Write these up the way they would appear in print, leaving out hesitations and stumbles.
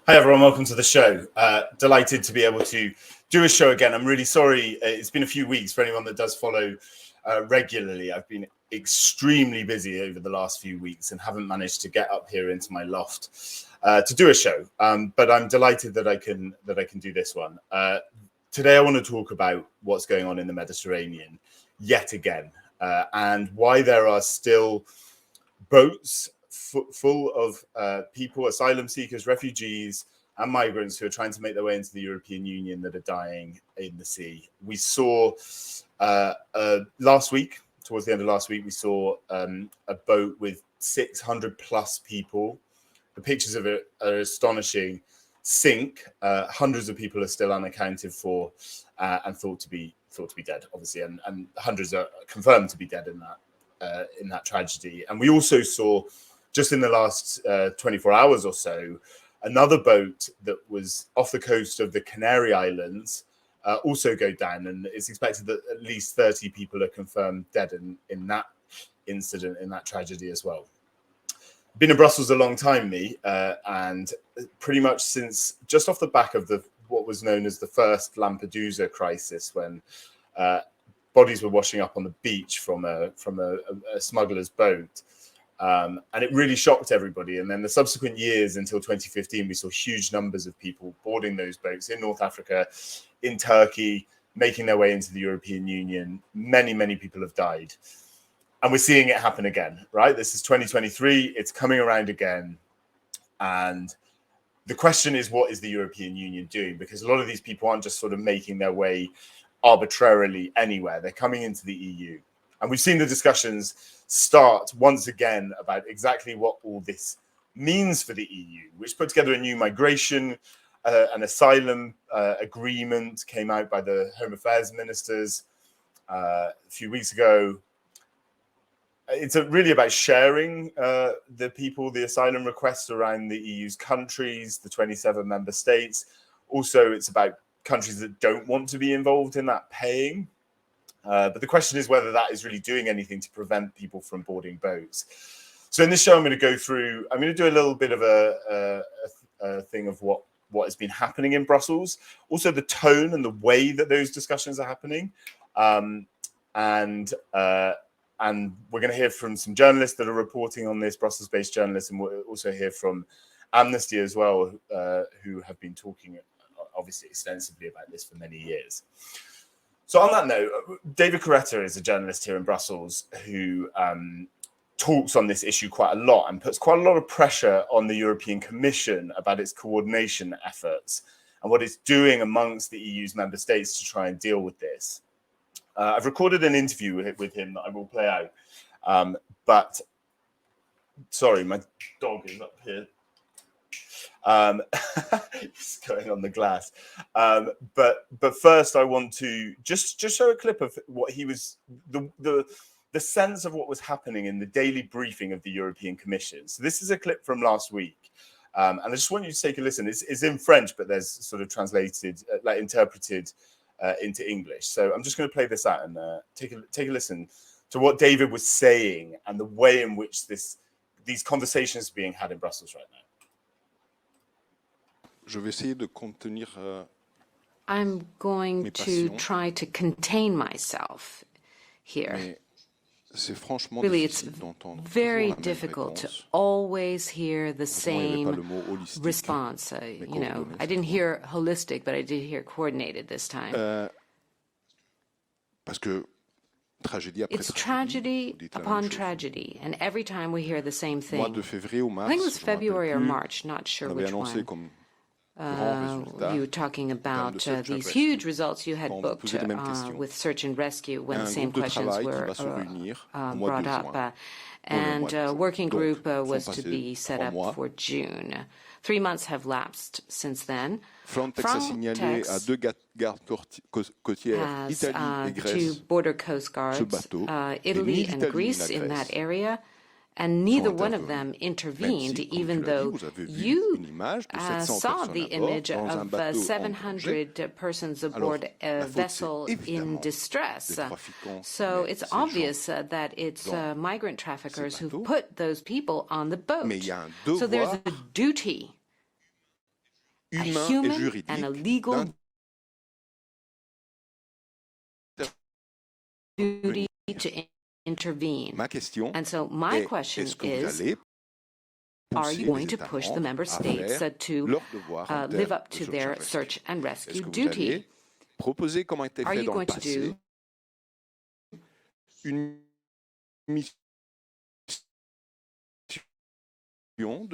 Hi everyone, welcome to the show. Delighted to be able to do a show again. I'm really sorry, it's been a few weeks for anyone that does follow regularly. I've been extremely busy over the last few weeks and haven't managed to get up here into my loft to do a show. But I'm delighted that I can do this one. Today I want to talk about what's going on in the Mediterranean yet again, and why there are still boats full of people, asylum seekers, refugees, and migrants who are trying to make their way into the European Union that are dying in the sea. We saw last week, towards the end of last week, we saw a boat with 600 plus people. The pictures of it are astonishing. Sink. Hundreds of people are still unaccounted for and thought to be dead, obviously, and hundreds are confirmed to be dead in that tragedy. And we also saw, just in the last 24 hours or so, another boat that was off the coast of the Canary Islands also go down, and it's expected that at least 30 people are confirmed dead in that incident, in that tragedy as well. Been in Brussels a long time, me, and pretty much since just off the back of what was known as the first Lampedusa crisis, when bodies were washing up on the beach from a smuggler's boat. And it really shocked everybody. And then the subsequent years until 2015, we saw huge numbers of people boarding those boats in North Africa, in Turkey, making their way into the European Union. Many, many people have died. And we're seeing it happen again, right? This is 2023. It's coming around again. And the question is, what is the European Union doing? Because a lot of these people aren't just sort of making their way arbitrarily anywhere. They're coming into the EU. And we've seen the discussions start once again about exactly what all this means for the EU, which put together a new migration and asylum agreement, came out by the Home Affairs ministers a few weeks ago. It's really about sharing the asylum requests around the EU's countries, the 27 member states. Also, it's about countries that don't want to be involved in that paying. But the question is whether that is really doing anything to prevent people from boarding boats. So in this show, I'm going to do a little bit of a thing of what has been happening in Brussels, also the tone and the way that those discussions are happening. And we're going to hear from some journalists that are reporting on this, Brussels-based journalists, and we'll also hear from Amnesty as well, who have been talking obviously extensively about this for many years. So on that note, David Carretta is a journalist here in Brussels who talks on this issue quite a lot and puts quite a lot of pressure on the European Commission about its coordination efforts and what it's doing amongst the EU's member states to try and deal with this. I've recorded an interview with him that I will play out. But sorry, my dog is up here. He's going on the glass. But first, I want to just show a clip of what he was the sense of what was happening in the daily briefing of the European Commission. So this is a clip from last week, and I just want you to take a listen. It's in French, but there's sort of translated, interpreted into English. So I'm just going to play this out and take a listen to what David was saying and the way in which these conversations are being had in Brussels right now. I'm going to try to contain myself here. Really, it's very difficult to always hear the same response. I didn't hear holistic, but I did hear coordinated this time. It's tragedy upon tragedy, and every time we hear the same thing. I think it was February or March, not sure which one. You were talking about these huge results you had booked with search and rescue when the same questions were brought up. And a working group was to be set up for June. 3 months have lapsed since then. Frontex has 2 border coast guards, Italy and Greece, in that area. And neither one of them intervened, even though you saw the image of 700 persons aboard a vessel in distress. So it's obvious that it's migrant traffickers who put those people on the boat. So there's a duty a human and a legal duty to intervene. And so my question is, are you going to push the member states to live up to their search and rescue duty? Are you going to do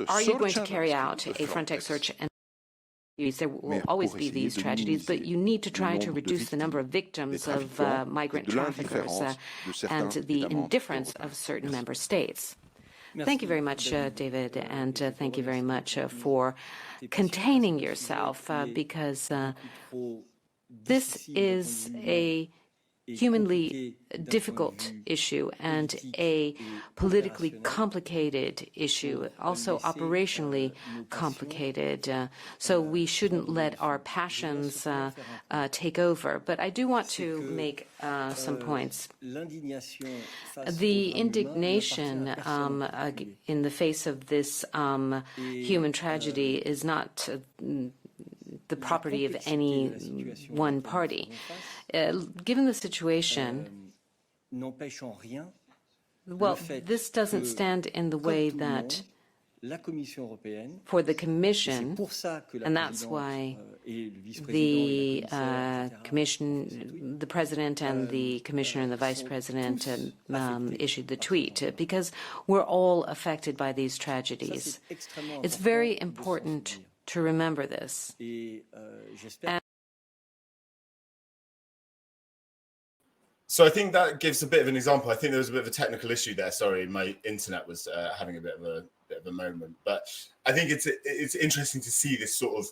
Are you going to carry out a Frontex search and there will always be these tragedies, but you need to try to reduce the number of victims of migrant traffickers and the indifference of certain member states. Thank you very much, David, and thank you very much for containing yourself, because this is a humanly difficult issue and a politically complicated issue, also operationally complicated. So we shouldn't let our passions take over. But I do want to make some points. The indignation in the face of this human tragedy is not the property of any one party. Given the situation, well, this doesn't stand in the way that for the Commission, and that's why the Commission, the President and the Commissioner and the Vice President issued the tweet, because we're all affected by these tragedies. It's very important to remember this. So I think that gives a bit of an example. I think there was a bit of a technical issue there. Sorry, my internet was having a bit of a moment. But I think it's interesting to see this sort of.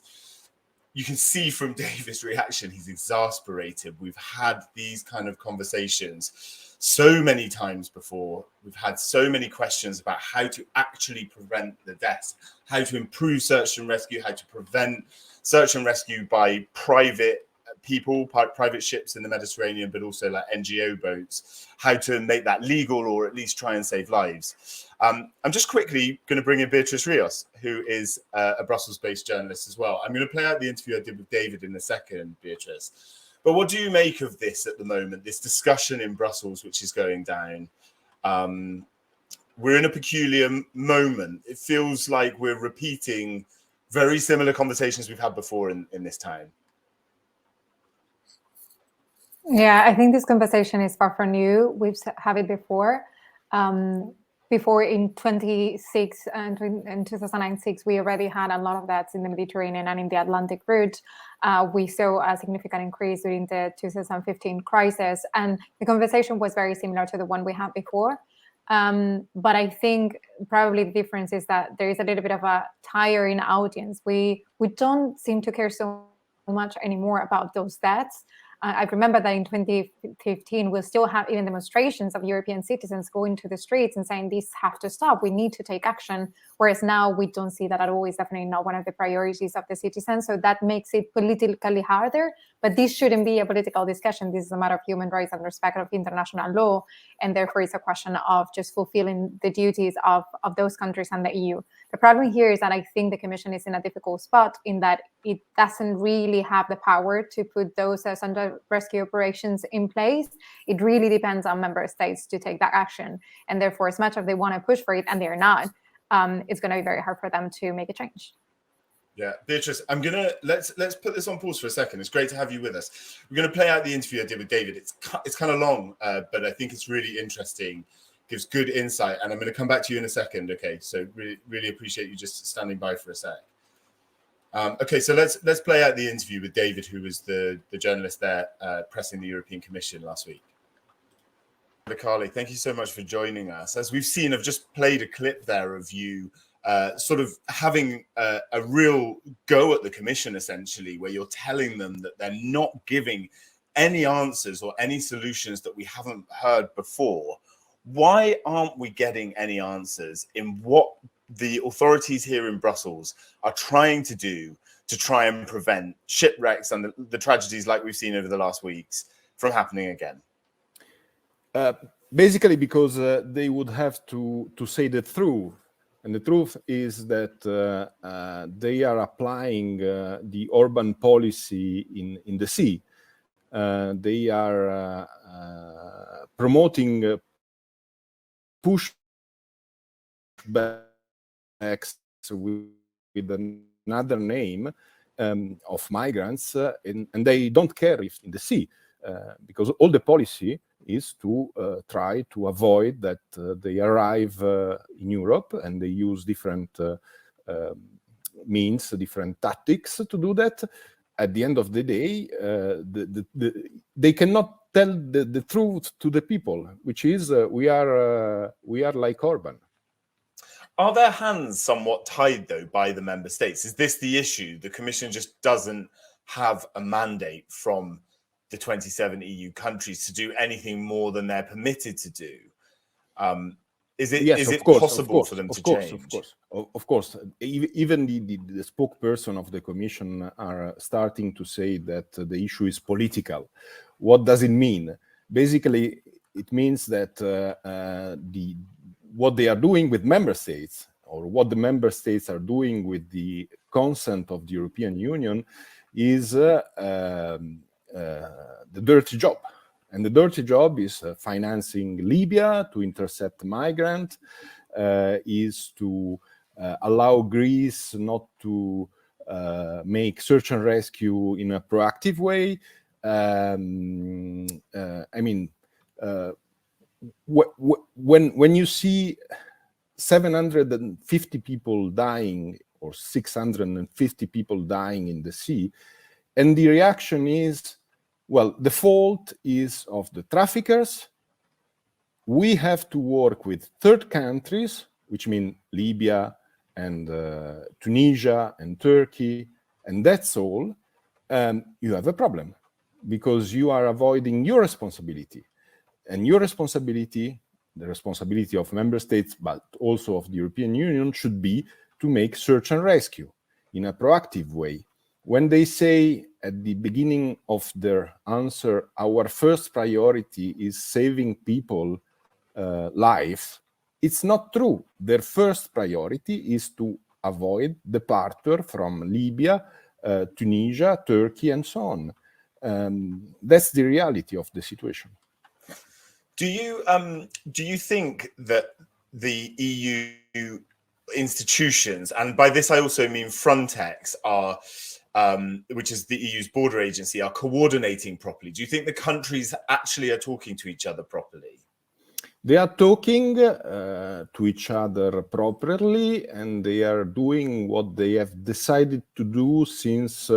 You can see from David's reaction, he's exasperated. We've had these kind of conversations so many times before. We've had so many questions about how to actually prevent the deaths, how to improve search and rescue, how to prevent search and rescue by private people, private ships in the Mediterranean, but also like NGO boats, how to make that legal or at least try and save lives. I'm just quickly going to bring in Beatriz Rios, who is a Brussels-based journalist as well. I'm going to play out the interview I did with David in a second, Beatriz. But what do you make of this at the moment, this discussion in Brussels, which is going down? We're in a peculiar moment. It feels like we're repeating very similar conversations we've had before in this time. Yeah, I think this conversation is far from new. We've had it before. Before in 2006, we already had a lot of deaths in the Mediterranean and in the Atlantic route. We saw a significant increase during the 2015 crisis, and the conversation was very similar to the one we had before. But I think probably the difference is that there is a little bit of a tiring audience. We don't seem to care so much anymore about those deaths. I remember that in 2015, we'll still have even demonstrations of European citizens going to the streets and saying, these have to stop, we need to take action. Whereas now we don't see that at all. It's definitely not one of the priorities of the citizens. So that makes it politically harder. But this shouldn't be a political discussion. This is a matter of human rights and respect of international law. And therefore, it's a question of just fulfilling the duties of those countries and the EU. The problem here is that I think the Commission is in a difficult spot in that it doesn't really have the power to put those search and rescue operations in place. It really depends on member states to take that action. And therefore, as much as they want to push for it, and they're not, it's going to be very hard for them to make a change. Yeah, Beatriz, let's put this on pause for a second. It's great to have you with us. We're going to play out the interview I did with David. It's kind of long, but I think it's really interesting. Gives good insight, and I'm going to come back to you in a second. Okay, so really appreciate you just standing by for a sec. Okay, so let's play out the interview with David, who was the journalist there pressing the European Commission last week. Carly, thank you so much for joining us. As we've seen, I've just played a clip there of you sort of having a real go at the Commission, essentially, where you're telling them that they're not giving any answers or any solutions that we haven't heard before. Why aren't we getting any answers in what the authorities here in Brussels are trying to do to try and prevent shipwrecks and the tragedies like we've seen over the last weeks from happening again? Basically because they would have to say the truth And the truth is that they are applying the urban policy in the sea. They are promoting pushbacks with another name of migrants, and they don't care if in the sea, because all the policy is to try to avoid that they arrive in Europe, and they use different means, different tactics to do that. At the end of the day, they cannot tell the truth to the people, which is we are like Orban. Are their hands somewhat tied, though, by the member states? Is this the issue? The Commission just doesn't have a mandate from the 27 EU countries to do anything more than they're permitted to do. Is it possible for them to change? Of course. Even the spokesperson of the Commission are starting to say that the issue is political. What does it mean? Basically, it means that what they are doing with member states, or what the member states are doing with the consent of the European Union, is the dirty job. And the dirty job is financing Libya to intercept migrants, is to allow Greece not to make search and rescue in a proactive way. When you see 750 people dying or 650 people dying in the sea, and the reaction is, well, the fault is of the traffickers. We have to work with third countries, which mean Libya and Tunisia and Turkey, and that's all. You have a problem because you are avoiding your responsibility. And your responsibility, the responsibility of member states, but also of the European Union, should be to make search and rescue in a proactive way. When they say at the beginning of their answer, our first priority is saving people life, it's not true. Their first priority is to avoid departure from Libya, Tunisia, Turkey, and so on. That's the reality of the situation. Do you think that the EU institutions, and by this I also mean Frontex, are which is the EU's border agency, are coordinating properly? Do you think the countries actually are talking to each other properly? They are talking to each other properly, and they are doing what they have decided to do since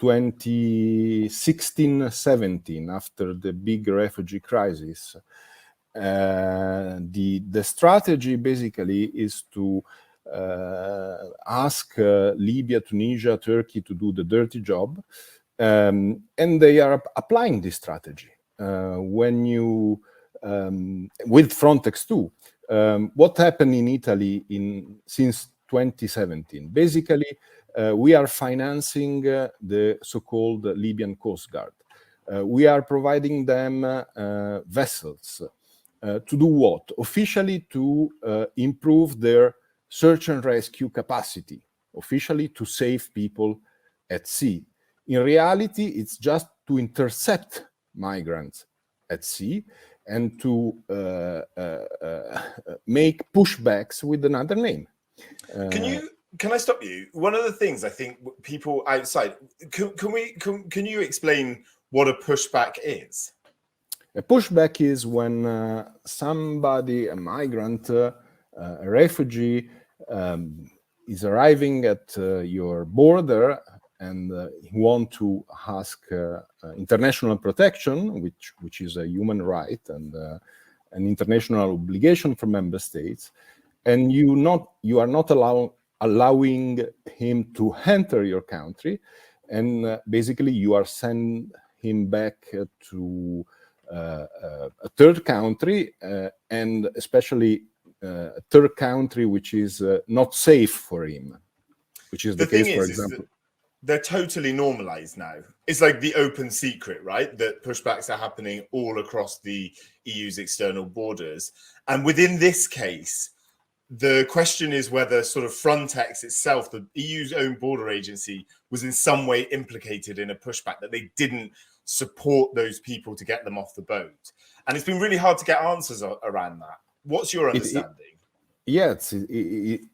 2016-17, after the big refugee crisis. The strategy basically is to ask Libya, Tunisia, Turkey to do the dirty job, and they are applying this strategy. When you with Frontex too, what happened in Italy since 2017? Basically, we are financing the so-called Libyan Coast Guard. We are providing them vessels to do what? Officially to improve their search and rescue capacity, officially to save people at sea. In reality, it's just to intercept migrants at sea and to make pushbacks with another name. Can I stop you? One of the things I think people outside, can you explain what a pushback is? A pushback is when somebody, a migrant, a refugee, is arriving at your border and want to ask international protection, which is a human right and an international obligation for member states, and you are not allowing him to enter your country, and basically you are sending him back to a third country, and especially a third country which is not safe for him, which is the case, for example. They're totally normalized now. It's like the open secret, right? That pushbacks are happening all across the EU's external borders. And within this case, the question is whether sort of Frontex itself, the EU's own border agency, was in some way implicated in a pushback, that they didn't support those people to get them off the boat. And it's been really hard to get answers around that. What's your understanding?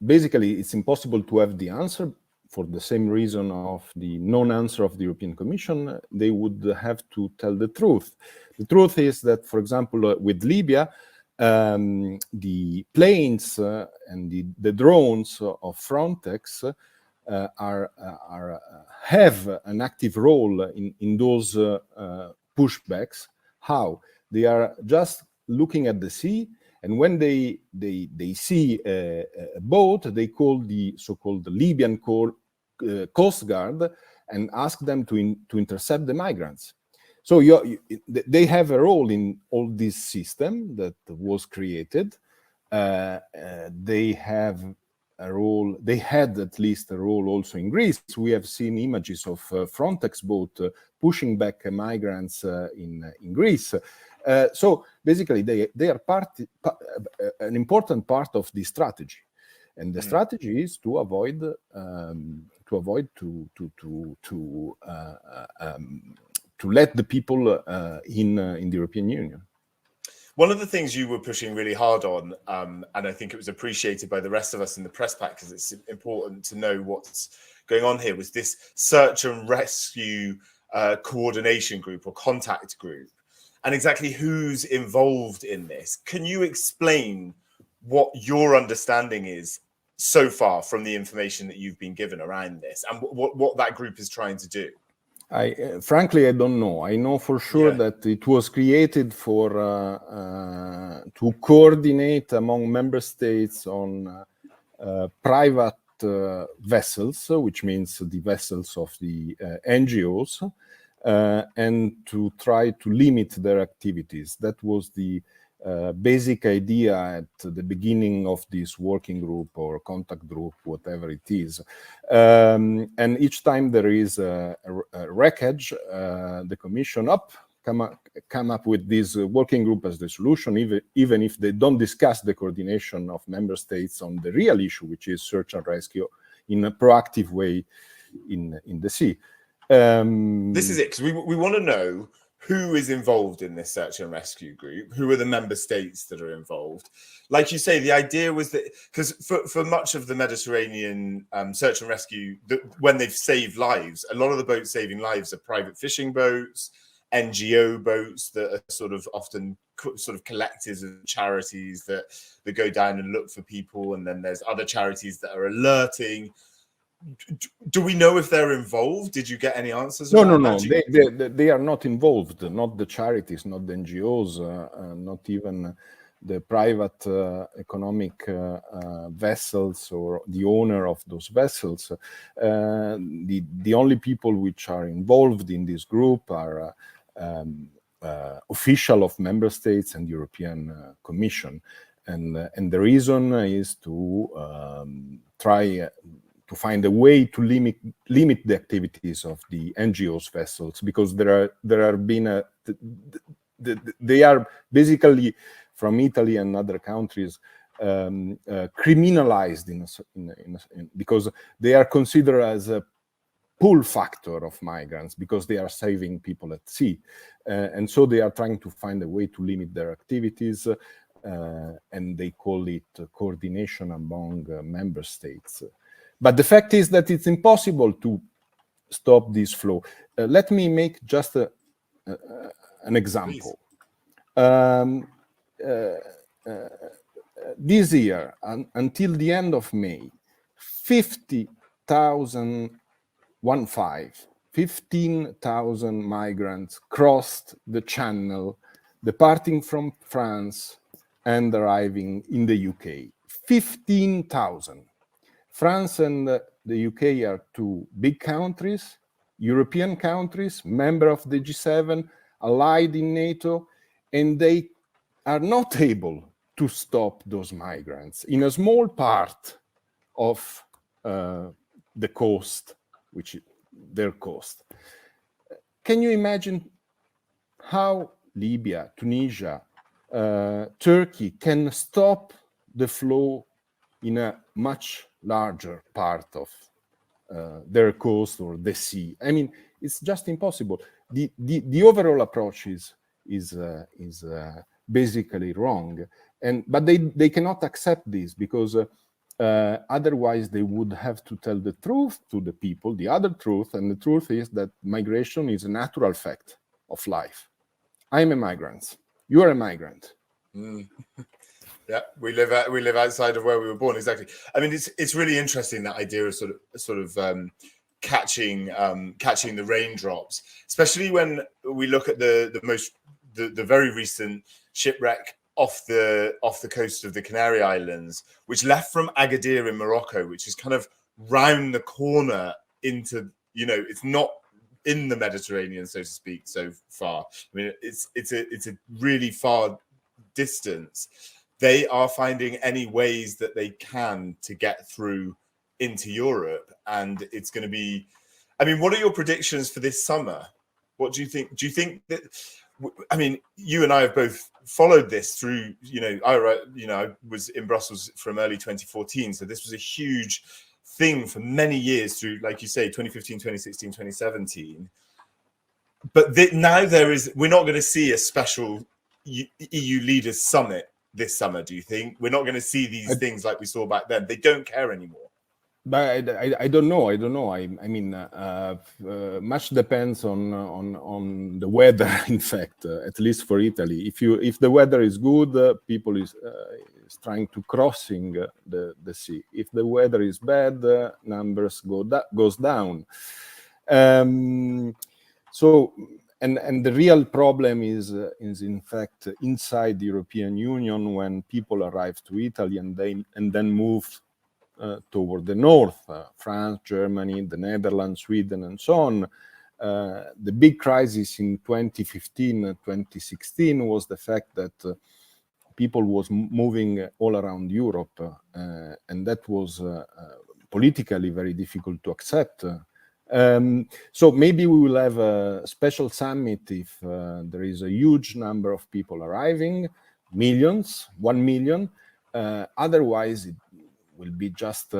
Basically, it's impossible to have the answer for the same reason of the non-answer of the European Commission. They would have to tell the truth. The truth is that, for example, with Libya, the planes and the drones of Frontex have an active role in those pushbacks. How? They are just looking at the sea, and when they see a boat, they call the so-called Libyan Coast Guard and ask them to intercept the migrants. So they have a role in all this system that was created. They have a role. They had at least a role also in Greece. We have seen images of Frontex boat pushing back migrants in Greece. So basically, they are an important part of the strategy, and the strategy is to avoid to let the people in the European Union. One of the things you were pushing really hard on, and I think it was appreciated by the rest of us in the press pack, because it's important to know what's going on here, was this search and rescue coordination group or contact group, and exactly who's involved in this. Can you explain what your understanding is so far from the information that you've been given around this, and what that group is trying to do? Frankly, I don't know. I know for sure that it was created for to coordinate among member states on private vessels, which means the vessels of the NGOs, and to try to limit their activities. That was the basic idea at the beginning of this working group or contact group, whatever it is. And each time there is a wreckage, the Commission come up with this working group as the solution, even if they don't discuss the coordination of member states on the real issue, which is search and rescue in a proactive way in the sea. This is it, because we want to know who is involved in this search and rescue group, who are the member states that are involved. Like you say, the idea was that, because for much of the Mediterranean search and rescue, when they've saved lives, a lot of the boats saving lives are private fishing boats, NGO boats that are sort of often sort of collectives of charities that go down and look for people. And then there's other charities that are alerting. Do we know if they're involved? Did you get any answers? No. They are not involved. Not the charities, not the NGOs, not even the private economic vessels or the owner of those vessels. The only people which are involved in this group are official of member states and European Commission, and the reason is to try to find a way to limit the activities of the NGOs vessels, because they are basically from Italy and other countries criminalized because they are considered as a pull factor of migrants, because they are saving people at sea, and so they are trying to find a way to limit their activities, and they call it coordination among member states. But the fact is that it's impossible to stop this flow. Let me make just an example. This year, until the end of May, 15,000 migrants crossed the channel, departing from France and arriving in the UK. 15,000. France and the UK are two big countries, European countries, member of the G7, allied in NATO, and they are not able to stop those migrants in a small part of the coast, which is their coast. Can you imagine how Libya, Tunisia, Turkey can stop the flow in a much larger part of their coast or the sea. I mean, it's just impossible. The overall approach is basically wrong, but they cannot accept this because otherwise they would have to tell the truth to the people, the other truth, and the truth is that migration is a natural fact of life. I'm a migrant. You are a migrant. Mm. Yeah, we live outside of where we were born. Exactly. I mean, it's really interesting, that idea of sort of catching the raindrops, especially when we look at the very recent shipwreck off the coast of the Canary Islands, which left from Agadir in Morocco, which is kind of round the corner into, it's not in the Mediterranean, so to speak, so far. I mean, it's a really far distance. They are finding any ways that they can to get through into Europe, and it's going to be. I mean, what are your predictions for this summer? What do you think? Do you think that? I mean, you and I have both followed this through. I was in Brussels from early 2014, so this was a huge thing for many years through, like you say, 2015, 2016, 2017. But now we're not going to see a special EU leaders summit this summer, do you think? We're not going to see these things like we saw back then. They don't care anymore. But I don't know. I mean, much depends on the weather. In fact, at least for Italy, if the weather is good, people is trying to crossing the sea. If the weather is bad, numbers goes down. So. And the real problem is in fact inside the European Union, when people arrive to Italy and then move toward the north, France, Germany, the Netherlands, Sweden, and so on. The big crisis in 2015, 2016 was the fact that people was moving all around Europe, and that was politically very difficult to accept. So maybe we will have a special summit if there is a huge number of people arriving, millions, 1 million. Otherwise, it will be just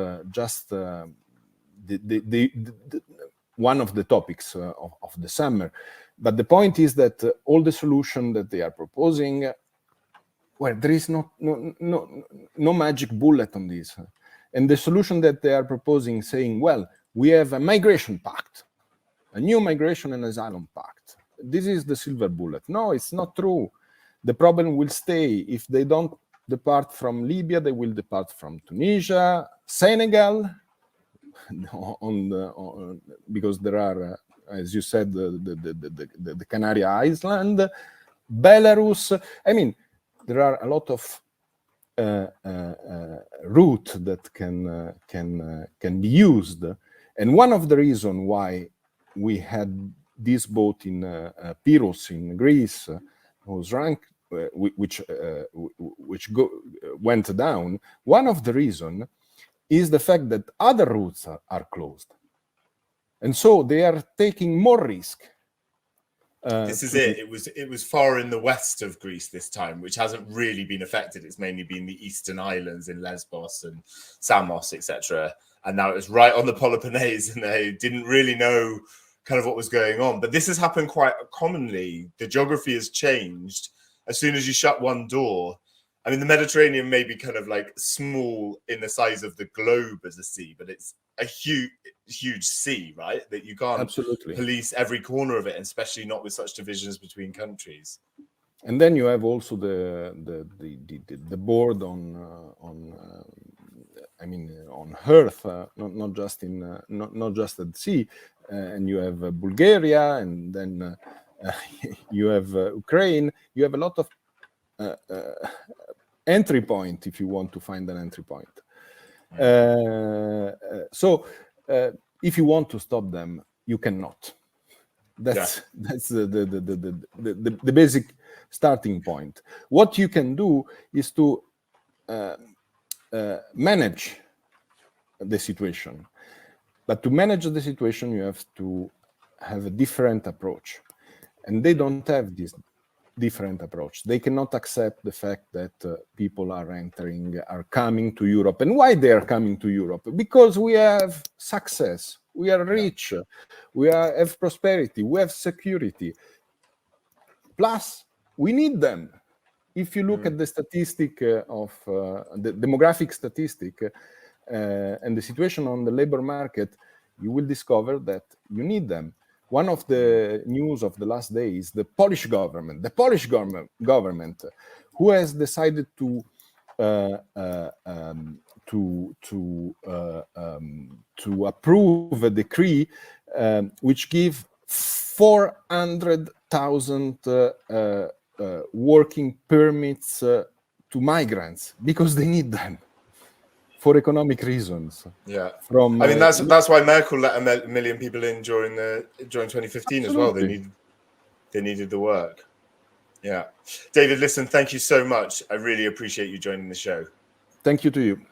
one of the topics of the summer. But the point is that all the solution that they are proposing, well, there is no magic bullet on this. And the solution that they are proposing, saying, well, we have a migration pact, a new migration and asylum pact. This is the silver bullet. No, it's not true. The problem will stay. If they don't depart from Libya, they will depart from Tunisia, Senegal, because there are, as you said, the Canary Islands, Belarus. I mean, there are a lot of route that can be used. And one of the reasons why we had this boat in Rios in Greece was ranked, which went down. One of the reasons is the fact that other routes are closed, and so they are taking more risk. This is it. It was far in the west of Greece this time, which hasn't really been affected. It's mainly been the eastern islands in Lesbos and Samos, etc. And now it's right on the Peloponnese, and they didn't really know kind of what was going on. But this has happened quite commonly. The geography has changed. As soon as you shut one door, I mean, the Mediterranean may be kind of like small in the size of the globe as a sea, but it's a huge sea, right? That you can't police every corner of it, and especially not with such divisions between countries. And then you have also the board on Earth, not just at sea, and you have Bulgaria, and then you have Ukraine. You have a lot of entry point if you want to find an entry point. So if you want to stop them, you cannot. That's the basic starting point. What you can do is to manage the situation. But to manage the situation, you have to have a different approach. And they don't have this different approach. They cannot accept the fact that people are coming to Europe. And why they are coming to Europe? Because we have success, we are rich, we have prosperity, we have security. Plus, we need them. If you look at the statistic of the demographic statistic and the situation on the labor market, you will discover that you need them. One of the news of the last day is the Polish government, who has decided to approve a decree which gives 400,000 working permits to migrants because they need them for economic reasons. Yeah, I mean that's why Merkel let a million people in during 2015 as well. They needed the work. Yeah, David, listen, thank you so much. I really appreciate you joining the show. Thank you to you.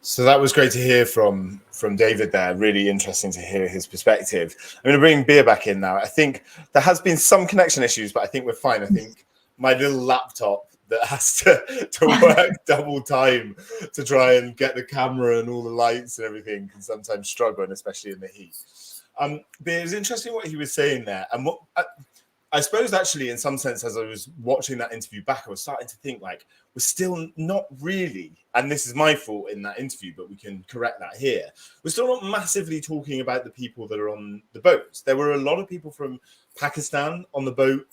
So that was great to hear from David there. Really interesting to hear his perspective. I'm going to bring Bea back in now. I think there has been some connection issues, but I think we're fine. I think my little laptop that has to work double time to try and get the camera and all the lights and everything can sometimes struggle, and especially in the heat. But it was interesting what he was saying there. And what I suppose actually in some sense, as I was watching that interview back, I was starting to think like, we're still not really, and this is my fault in that interview, but we can correct that here. We're still not massively talking about the people that are on the boats. There were a lot of people from Pakistan on the boat.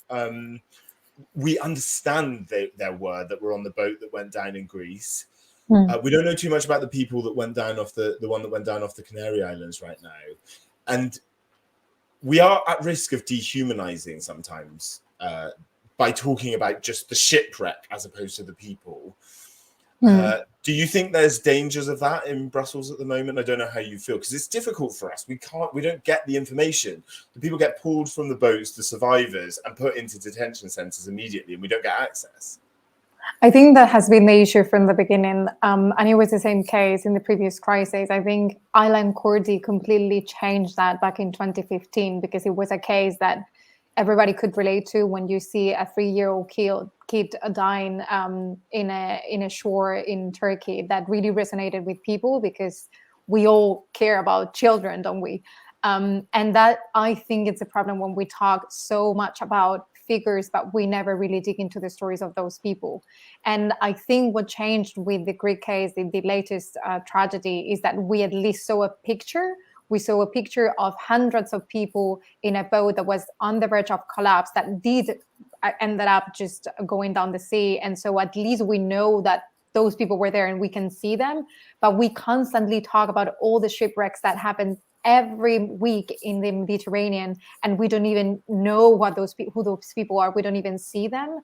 We understand there were that were on the boat that went down in Greece. We don't know too much about the people that went down off the one that went down off the Canary Islands right now. And we are at risk of dehumanizing sometimes by talking about just the shipwreck as opposed to the people. Do you think there's dangers of that in Brussels at the moment? I don't know how you feel, because it's difficult for us. We don't get the information. The people get pulled from the boats, the survivors, and put into detention centers immediately, and we don't get access. I think that has been the issue from the beginning. And it was the same case in the previous crisis. I think Island Cordy completely changed that back in 2015, because it was a case that everybody could relate to when you see a 3-year-old kid dying in a shore in Turkey. That really resonated with people because we all care about children, don't we? And that, I think, it's a problem when we talk so much about figures, but we never really dig into the stories of those people. And I think what changed with the Greek case, the latest tragedy, is that we at least saw a picture. We saw a picture of hundreds of people in a boat that was on the verge of collapse that ended up just going down the sea. And so at least we know that those people were there and we can see them. But we constantly talk about all the shipwrecks that happen every week in the Mediterranean, and we don't even know who those people are. We don't even see them.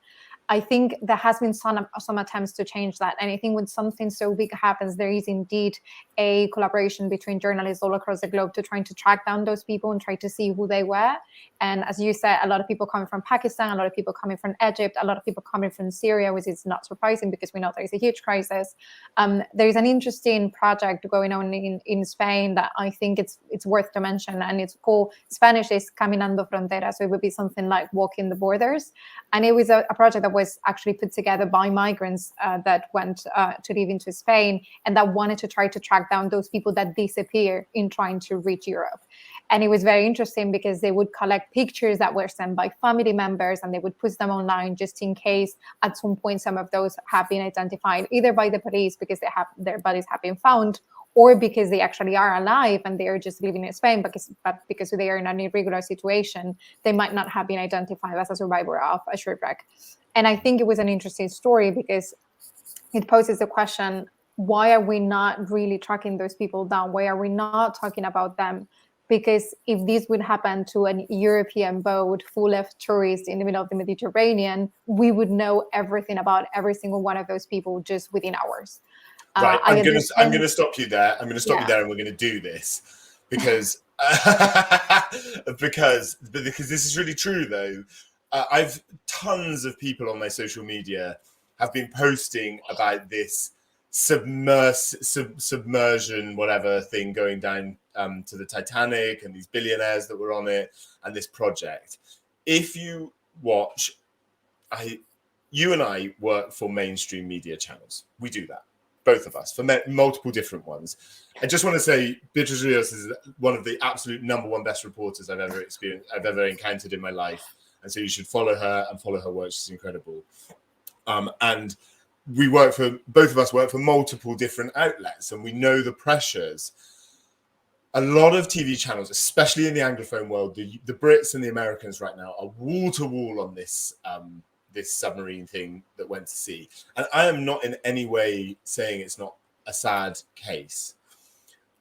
I think there has been some attempts to change that. And I think when something so big happens, there is indeed a collaboration between journalists all across the globe to trying to track down those people and try to see who they were. And as you said, a lot of people coming from Pakistan, a lot of people coming from Egypt, a lot of people coming from Syria, which is not surprising because we know there is a huge crisis. There is an interesting project going on in Spain that I think it's worth to mention, and it's called, Spanish is Caminando Frontera, so it would be something like walking the borders. And it was a project that was actually put together by migrants that went to live into Spain and that wanted to try to track down those people that disappear in trying to reach Europe. And it was very interesting because they would collect pictures that were sent by family members and they would put them online just in case at some point some of those have been identified either by the police because their bodies have been found, or because they actually are alive and they are just living in Spain, but because they are in an irregular situation, they might not have been identified as a survivor of a shipwreck. And I think it was an interesting story because it poses the question, why are we not really tracking those people down? Why are we not talking about them? Because if this would happen to an European boat full of tourists in the middle of the Mediterranean, we would know everything about every single one of those people just within hours. Right, I'm going to stop you there. I'm going to stop you there, and we're going to do this because because this is really true though. I've tons of people on my social media have been posting about this submersion whatever thing going down to the Titanic and these billionaires that were on it and this project. If you watch, you and I work for mainstream media channels. We do that, both of us, for multiple different ones. I just want to say Beatriz Rios is one of the absolute #1 best reporters I've ever encountered in my life. And so you should follow her and follow her work. She's incredible. And both of us work for multiple different outlets, and we know the pressures. A lot of TV channels, especially in the Anglophone world, the Brits and the Americans right now are wall to wall on this submarine thing that went to sea. And I am not in any way saying it's not a sad case,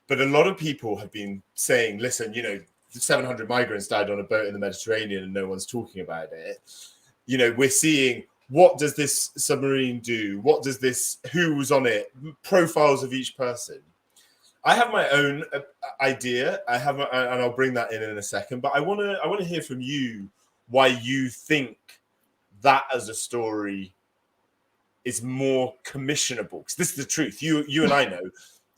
but a lot of people have been saying, listen, 700 migrants died on a boat in the Mediterranean and no one's talking about it. We're seeing, what does this submarine do? Who was on it? Profiles of each person. I have my own idea. And I'll bring that in a second, but I want to hear from you why you think that as a story is more commissionable. Because this is the truth. You and I know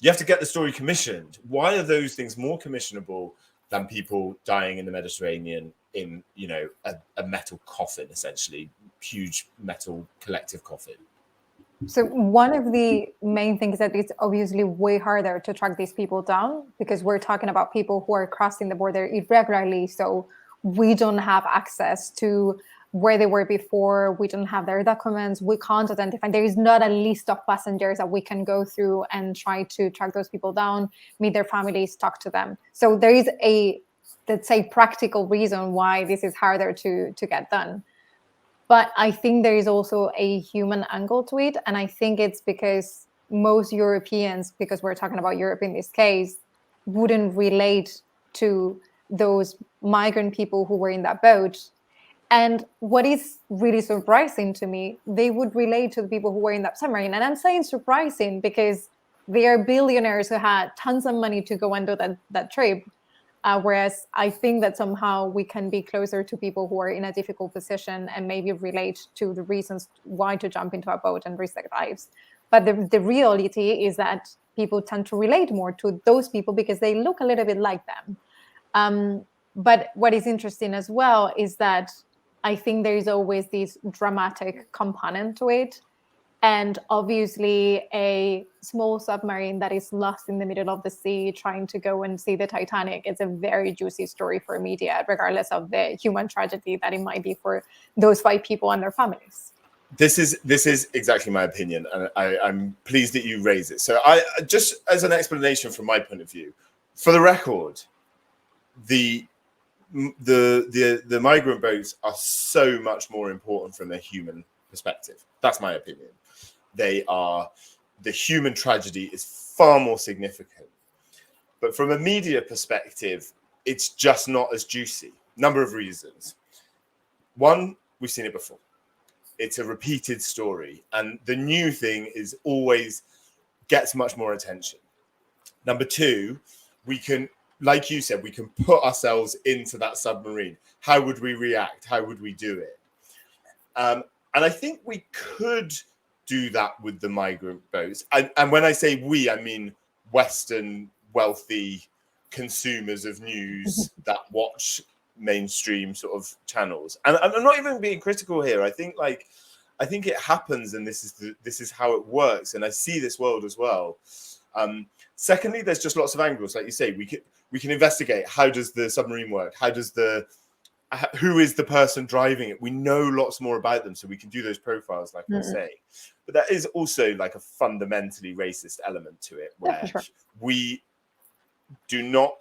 you have to get the story commissioned. Why are those things more commissionable than people dying in the Mediterranean in, a metal coffin, essentially, huge metal collective coffin? So one of the main things that it's obviously way harder to track these people down, because we're talking about people who are crossing the border irregularly. So we don't have access to where they were before. We don't have their documents. We can't identify. There is not a list of passengers that we can go through and try to track those people down, meet their families, talk to them. So there is let's say, practical reason why this is harder to get done. But I think there is also a human angle to it. And I think it's because most Europeans, because we're talking about Europe in this case, wouldn't relate to those migrant people who were in that boat. And what is really surprising to me, they would relate to the people who were in that submarine. And I'm saying surprising because they are billionaires who had tons of money to go and do that trip. Whereas I think that somehow we can be closer to people who are in a difficult position and maybe relate to the reasons why to jump into a boat and risk their lives. But the reality is that people tend to relate more to those people because they look a little bit like them. But what is interesting as well is that I think there is always this dramatic component to it. And obviously a small submarine that is lost in the middle of the sea trying to go and see the Titanic, it's a very juicy story for media, regardless of the human tragedy that it might be for those 5 people and their families. This is exactly my opinion, and I'm pleased that you raise it. So I just, as an explanation from my point of view, for the record, the migrant boats are so much more important from a human perspective. That's my opinion. The human tragedy is far more significant. But from a media perspective, it's just not as juicy. Number of reasons. One, we've seen it before. It's a repeated story. And the new thing is always gets much more attention. Number two, we can, like you said, we can put ourselves into that submarine. How would we react? How would we do it? And I think we could do that with the migrant boats. And when I say we, I mean Western wealthy consumers of news that watch mainstream sort of channels. And I'm not even being critical here. I think it happens, and this is how it works. And I see this world as well. Secondly, there's just lots of angles, like you say. We can investigate, how does the submarine work? Who is the person driving it? We know lots more about them, so we can do those profiles, like I say. But there is also like a fundamentally racist element to it, where we do not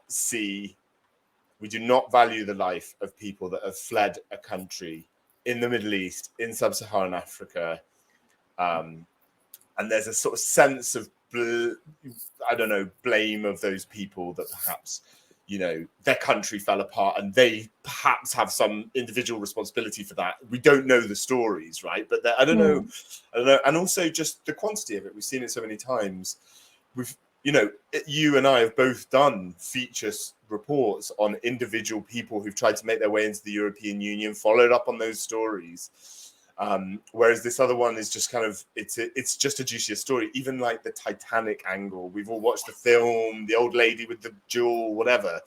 value the life of people that have fled a country in the Middle East, in sub-Saharan Africa. And there's a sort of sense of, blame of those people that perhaps, their country fell apart and they perhaps have some individual responsibility for that. We don't know the stories, right? But I don't know. And also just the quantity of it. We've seen it so many times. You and I have both done feature reports on individual people who've tried to make their way into the European Union, followed up on those stories. Whereas this other one is just kind of, it's just a juicier story. Even like the Titanic angle, we've all watched the film, the old lady with the jewel, whatever.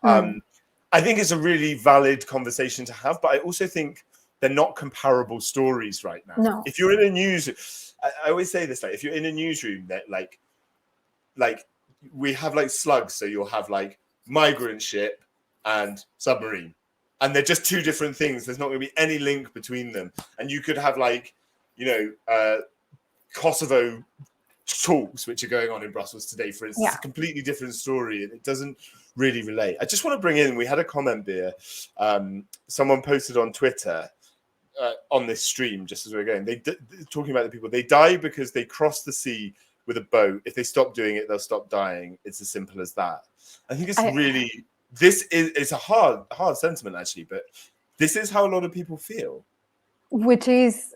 I think it's a really valid conversation to have, but I also think they're not comparable stories right now. No. If you're in a news, I always say this, like if you're in a newsroom, that like we have like slugs, so you'll have like migrant ship and submarine, and they're just two different things. There's not going to be any link between them, and you could have like, you know, Kosovo talks which are going on in Brussels today, for instance. It's a completely different story, and it doesn't really relate. I just want to bring in, we had a comment here. Someone posted on Twitter on this stream just as we we're going. They talking about the people, they die because they cross the sea with a boat. If they stop doing it, they'll stop dying. It's as simple as that. I think it's it's a hard sentiment actually, but this is how a lot of people feel. Which is,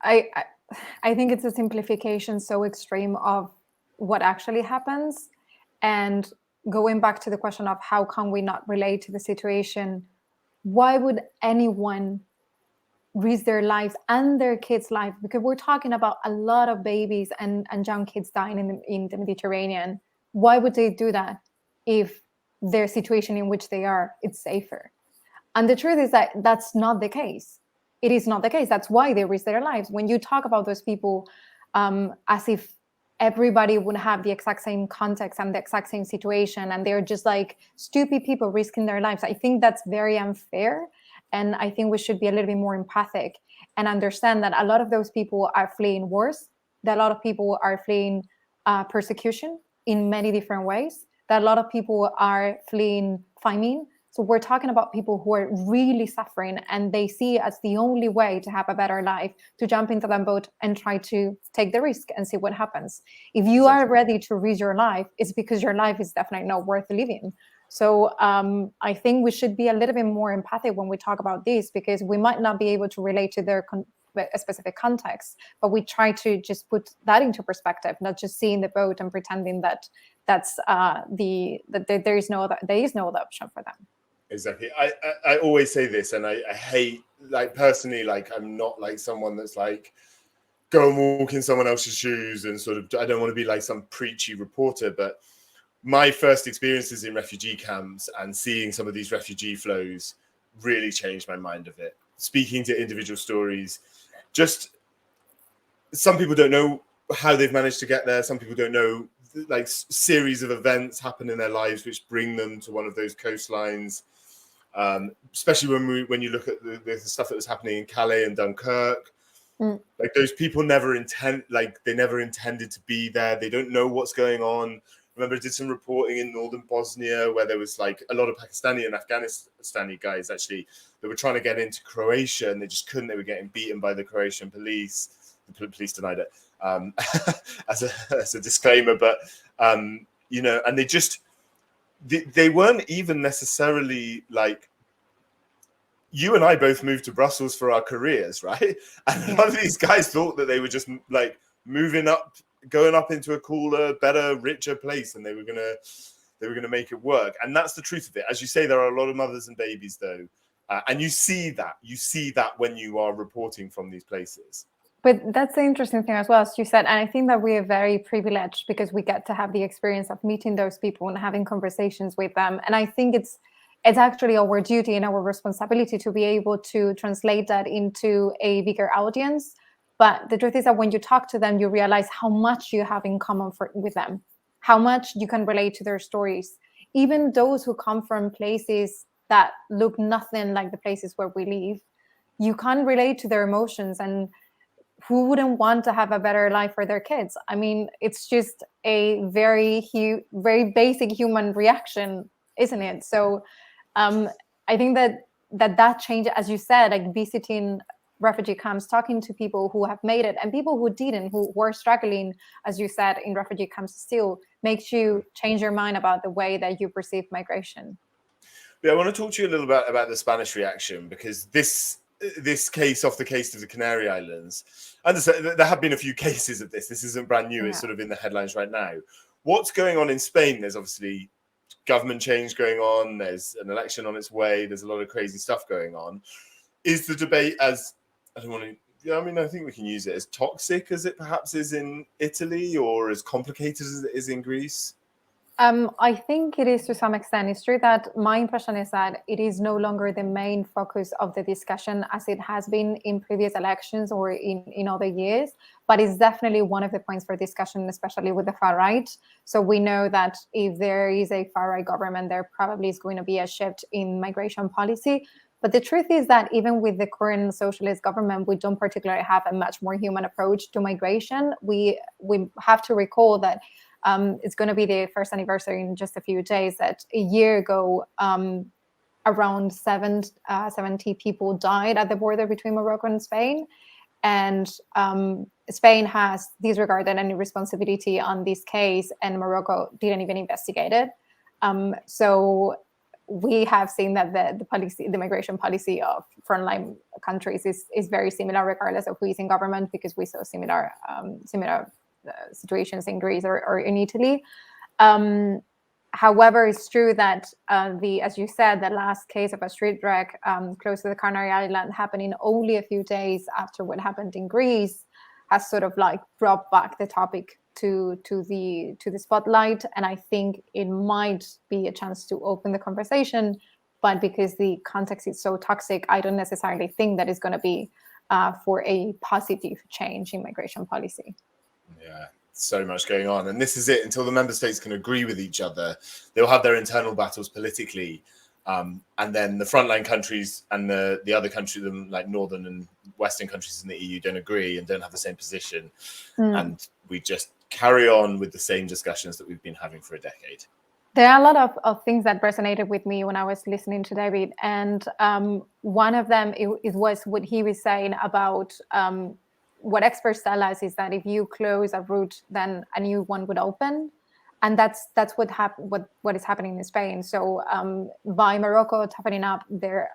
I think it's a simplification so extreme of what actually happens. And going back to the question of how can we not relate to the situation, why would anyone risk their lives and their kids' life? Because we're talking about a lot of babies and young kids dying in the Mediterranean. Why would they do that if their situation in which they are, it's safer? And the truth is that that's not the case. It is not the case. That's why they risk their lives. When you talk about those people as if everybody would have the exact same context and the exact same situation, and they're just like stupid people risking their lives, I think that's very unfair. And I think we should be a little bit more empathic and understand that a lot of those people are fleeing wars, that a lot of people are fleeing persecution in many different ways, that a lot of people are fleeing famine. So we're talking about people who are really suffering, and they see as the only way to have a better life to jump into that boat and try to take the risk and see what happens. If you are ready to risk your life, it's because your life is definitely not worth living. So I think we should be a little bit more empathic when we talk about this, because we might not be able to relate to their a specific context, but we try to just put that into perspective, not just seeing the boat and pretending that there is no other option for them. Exactly. I always say this, and I hate, like, personally, like, I'm not like someone that's like, go and walk in someone else's shoes and sort of, I don't want to be like some preachy reporter, but my first experiences in refugee camps and seeing some of these refugee flows really changed my mind of it. Speaking to individual stories, just some people don't know how they've managed to get there. Some people don't know, like, series of events happen in their lives which bring them to one of those coastlines. Especially when you look at the stuff that was happening in Calais and Dunkirk. Like, those people never intended to be there. They don't know what's going on. Remember, I did some reporting in northern Bosnia where there was like a lot of Pakistani and Afghanistani guys actually that were trying to get into Croatia, and they just couldn't. They were getting beaten by the Croatian police. The police denied it as a disclaimer, but you know, and they weren't even necessarily like, you and I both moved to Brussels for our careers, right? And a lot of these guys thought that they were just like moving up, going up into a cooler, better, richer place, and they were gonna make it work. And that's the truth of it. As you say, there are a lot of mothers and babies, though, and you see that when you are reporting from these places. But that's the interesting thing as well, as you said. And I think that we are very privileged because we get to have the experience of meeting those people and having conversations with them. And I think it's actually our duty and our responsibility to be able to translate that into a bigger audience. But the truth is that when you talk to them, you realize how much you have in common with them, how much you can relate to their stories. Even those who come from places that look nothing like the places where we live, you can relate to their emotions. And who wouldn't want to have a better life for their kids? I mean, it's just a very basic human reaction, isn't it? So I think that change, as you said, like visiting refugee camps, talking to people who have made it and people who didn't, who were struggling, as you said, in refugee camps still, makes you change your mind about the way that you perceive migration. Yeah, I want to talk to you a little bit about the Spanish reaction, because this case off the coast of the Canary Islands, and there have been a few cases of this. This isn't brand new. It's sort of in the headlines right now. What's going on in Spain? There's obviously government change going on. There's an election on its way. There's a lot of crazy stuff going on. Is the debate as I don't want to. Yeah, I mean, I think we can use it as toxic as it perhaps is in Italy, or as complicated as it is in Greece. I think it is to some extent. It's true that my impression is that it is no longer the main focus of the discussion as it has been in previous elections or in other years, but it's definitely one of the points for discussion, especially with the far right. So we know that if there is a far right government, there probably is going to be a shift in migration policy. But the truth is that even with the current socialist government, we don't particularly have a much more human approach to migration. We have to recall that it's going to be the first anniversary in just a few days that a year ago, around 70 people died at the border between Morocco and Spain. And Spain has disregarded any responsibility on this case, and Morocco didn't even investigate it. So we have seen that the migration policy of frontline countries is very similar, regardless of who is in government, because we saw similar situations in Greece or in Italy. However, it's true that as you said, the last case of a street wreck close to the Canary Island happening only a few days after what happened in Greece has sort of like brought back the topic to the spotlight. And I think it might be a chance to open the conversation, but because the context is so toxic, I don't necessarily think that it's going to be for a positive change in migration policy. Yeah, so much going on. And this is it. Until the member states can agree with each other, they'll have their internal battles politically. And then the frontline countries and the other countries, like northern and western countries in the EU, don't agree and don't have the same position. And we just carry on with the same discussions that we've been having for a decade. There are a lot of things that resonated with me when I was listening to David. And one of them it was what he was saying about what experts tell us is that if you close a route, then a new one would open, and that's what is happening in Spain. So by Morocco toughening up their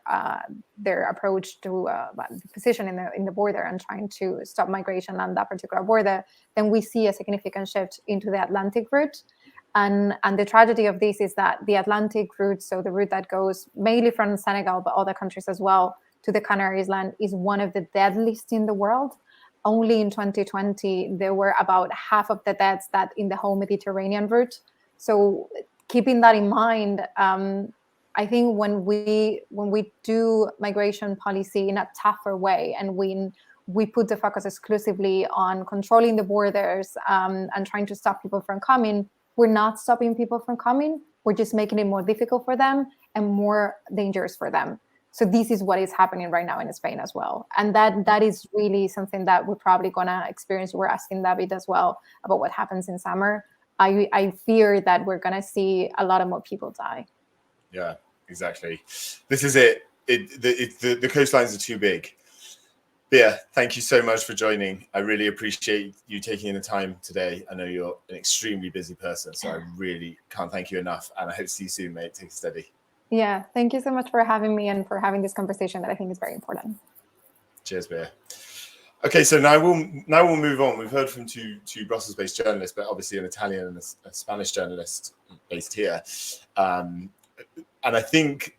approach to the position in the border and trying to stop migration on that particular border, then we see a significant shift into the Atlantic route. And the tragedy of this is that the Atlantic route, so the route that goes mainly from Senegal, but other countries as well, to the Canary Islands, is one of the deadliest in the world. Only in 2020, there were about half of the deaths that in the whole Mediterranean route. So keeping that in mind, I think when we do migration policy in a tougher way, and when we put the focus exclusively on controlling the borders and trying to stop people from coming, we're not stopping people from coming. We're just making it more difficult for them and more dangerous for them. So this is what is happening right now in Spain as well. And that is really something that we're probably going to experience. We're asking David as well about what happens in summer. I fear that we're going to see a lot of more people die. Yeah, exactly. This is it. The coastlines are too big. Bea, thank you so much for joining. I really appreciate you taking the time today. I know you're an extremely busy person, so I really can't thank you enough. And I hope to see you soon, mate. Take it steady. Yeah, thank you so much for having me and for having this conversation that I think is very important. Cheers, Bea. Okay, so now we'll move on. We've heard from two Brussels-based journalists, but obviously an Italian and a Spanish journalist based here. And I think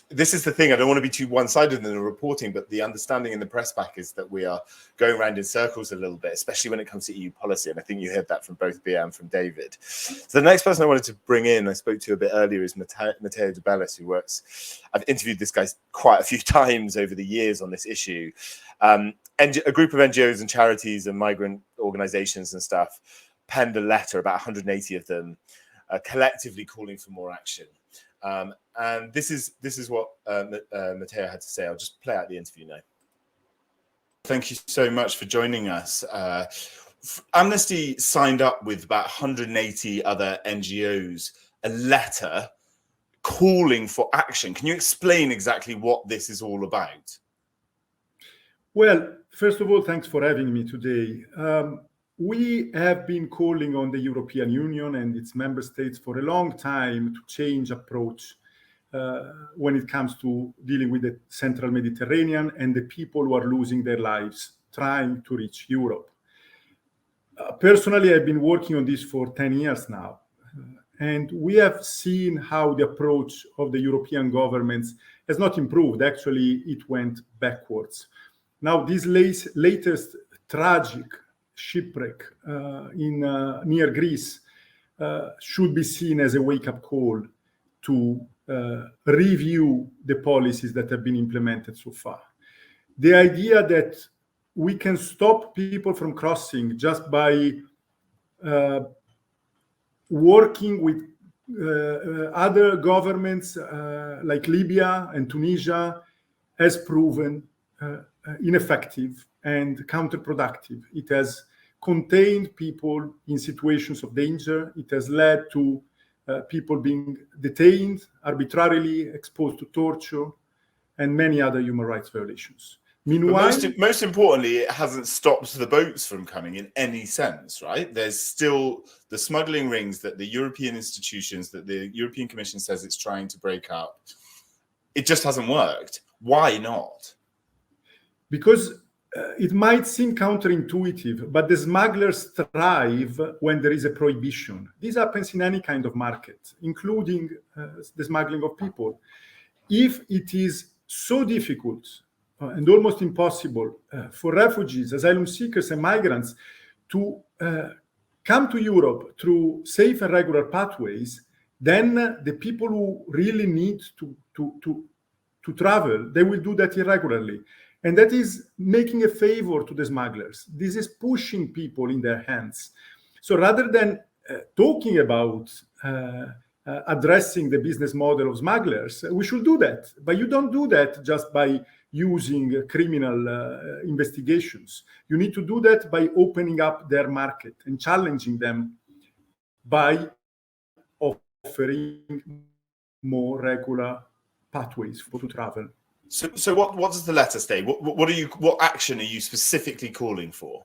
this is the thing. I don't want to be too one-sided in the reporting, but the understanding in the press pack is that we are going around in circles a little bit, especially when it comes to EU policy. And I think you heard that from both Bea and from David. So the next person I wanted to bring in, I spoke to a bit earlier, is Matteo de Bellis, who works. I've interviewed this guy quite a few times over the years on this issue. And a group of NGOs and charities and migrant organizations and stuff penned a letter, about 180 of them, collectively calling for more action. And this is what Matteo had to say. I'll just play out the interview now. Thank you so much for joining us. Amnesty signed up with about 180 other NGOs a letter calling for action. Can you explain exactly what this is all about? Well, first of all, thanks for having me today. We have been calling on the European Union and its member states for a long time to change approach when it comes to dealing with the central Mediterranean and the people who are losing their lives trying to reach Europe. Personally, I've been working on this for 10 years now. And we have seen how the approach of the European governments has not improved. Actually, it went backwards. Now, this latest tragic shipwreck near Greece should be seen as a wake-up call to review the policies that have been implemented so far. The idea that we can stop people from crossing just by working with other governments like Libya and Tunisia has proven ineffective and counterproductive. It has contained people in situations of danger. It has led to people being detained, arbitrarily exposed to torture, and many other human rights violations. Meanwhile, most importantly, it hasn't stopped the boats from coming in any sense, right? There's still the smuggling rings that the European institutions, that the European Commission says it's trying to break up. It just hasn't worked. Why not? Because it might seem counterintuitive, but the smugglers thrive when there is a prohibition. This happens in any kind of market, including the smuggling of people. If it is so difficult and almost impossible for refugees, asylum seekers, and migrants to come to Europe through safe and regular pathways, then the people who really need to travel, they will do that irregularly. And that is making a favor to the smugglers. This is pushing people in their hands. So rather than talking about addressing the business model of smugglers, we should do that. But you don't do that just by using criminal investigations. You need to do that by opening up their market and challenging them by offering more regular pathways to travel. So what does the letter say? What action are you specifically calling for?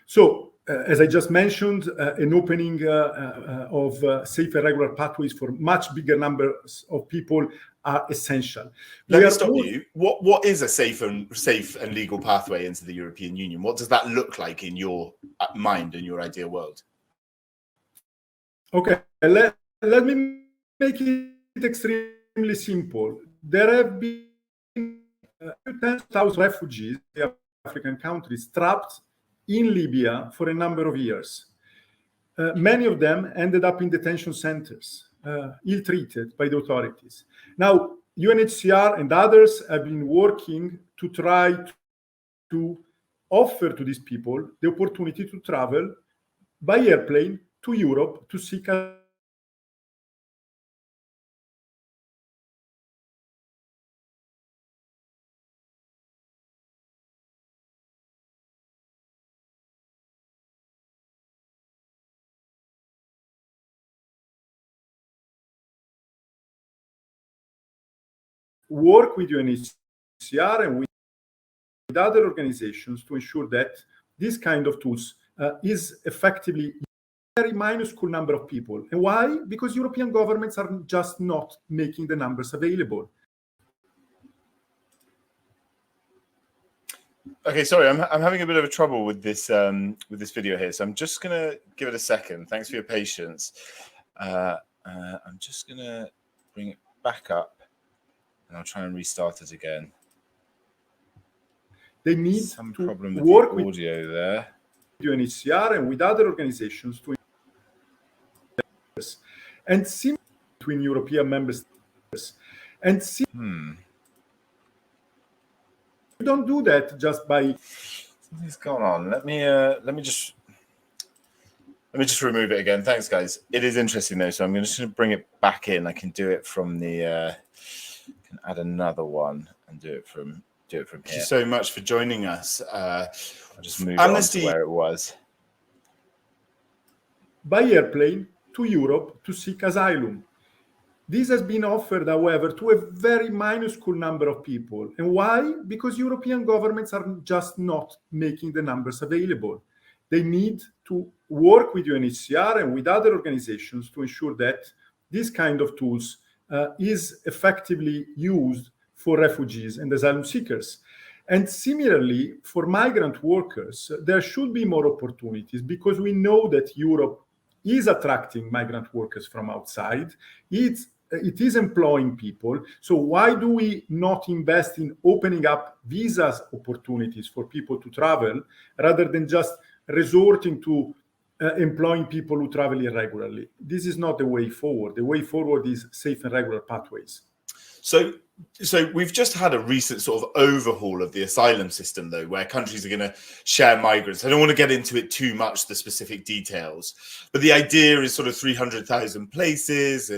So, as I just mentioned, an opening of safe and regular pathways for much bigger numbers of people are essential. Let me stop you. What is a safe and legal pathway into the European Union? What does that look like in your mind, in your ideal world? Okay, let me make it extremely simple. There have been 10,000 refugees in African countries trapped in Libya for a number of years. Many of them ended up in detention centers, ill-treated by the authorities. Now, UNHCR and others have been working to try to offer to these people the opportunity to travel by airplane to Europe to seek work with UNHCR and with other organizations to ensure that this kind of tools is effectively a very minuscule number of people. And why? Because European governments are just not making the numbers available. Okay, sorry, I'm having a bit of a trouble with this video here, so I'm just gonna give it a second. Thanks for your patience. I'm just gonna bring it back up, and I'll try and restart it again. They need some to problem with work the audio there. UNHCR and with other organizations to and see between European member states and see. You don't do that just by. Something's going on. Let me just remove it again. Thanks, guys. It is interesting though, so I'm just going to bring it back in. I can do it from the. Can add another one and do it from here. Thank you so much for joining us. I'll just move Amnesty on to where it was. By airplane to Europe to seek asylum. This has been offered, however, to a very minuscule number of people. And why? Because European governments are just not making the numbers available. They need to work with UNHCR and with other organizations to ensure that this kind of tools is effectively used for refugees and asylum seekers. And similarly, for migrant workers, there should be more opportunities because we know that Europe is attracting migrant workers from outside. It's it is employing people. So why do we not invest in opening up visas opportunities for people to travel rather than just resorting to employing people who travel irregularly? This is not the way forward. The way forward is safe and regular pathways. So we've just had a recent sort of overhaul of the asylum system, though, where countries are going to share migrants. I don't want to get into it too much, the specific details, but the idea is sort of 300,000 places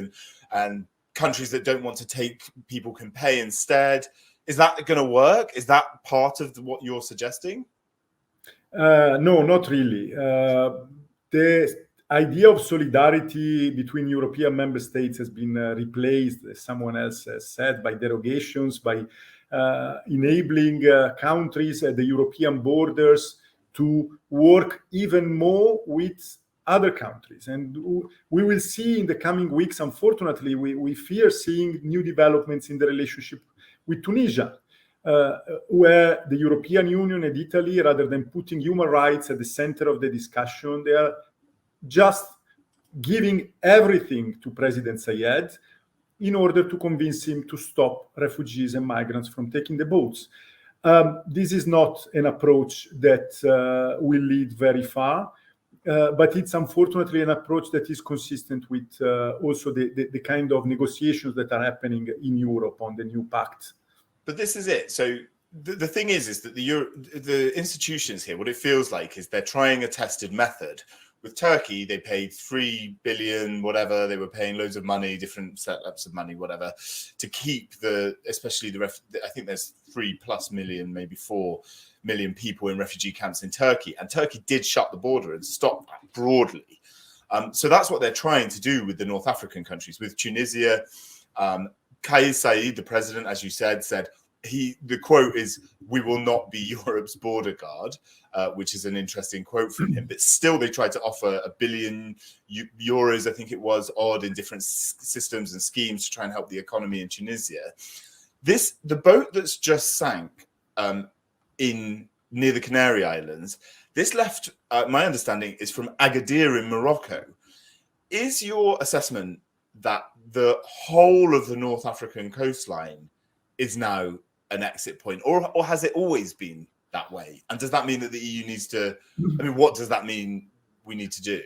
and countries that don't want to take people can pay instead. Is that going to work? Is that part of what you're suggesting? No, not really. The idea of solidarity between European member states has been replaced, as someone else has said, by derogations, by enabling countries at the European borders to work even more with other countries. And we will see in the coming weeks, unfortunately, we fear seeing new developments in the relationship with Tunisia, where the European Union and Italy, rather than putting human rights at the center of the discussion, they are just giving everything to President Sayed in order to convince him to stop refugees and migrants from taking the boats. This is not an approach that will lead very far, but it's unfortunately an approach that is consistent with also the kind of negotiations that are happening in Europe on the new pact. But this is it. So the thing is that the institutions here, what it feels like is they're trying a tested method. With Turkey, they paid 3 billion, whatever. They were paying loads of money, different setups of money, whatever, to keep especially I think there's 3+ million, maybe 4 million people in refugee camps in Turkey. And Turkey did shut the border and stop that broadly. So that's what they're trying to do with the North African countries. With Tunisia, Kais Saied, the president, as you said, the quote is, "We will not be Europe's border guard," which is an interesting quote from him. But still, they tried to offer €1 billion, I think it was, odd in different systems and schemes to try and help the economy in Tunisia. The boat that's just sank near the Canary Islands, this left, my understanding, is from Agadir in Morocco. Is your assessment that the whole of the North African coastline is now an exit point, or has it always been that way? And does that mean that the EU needs to, what does that mean we need to do?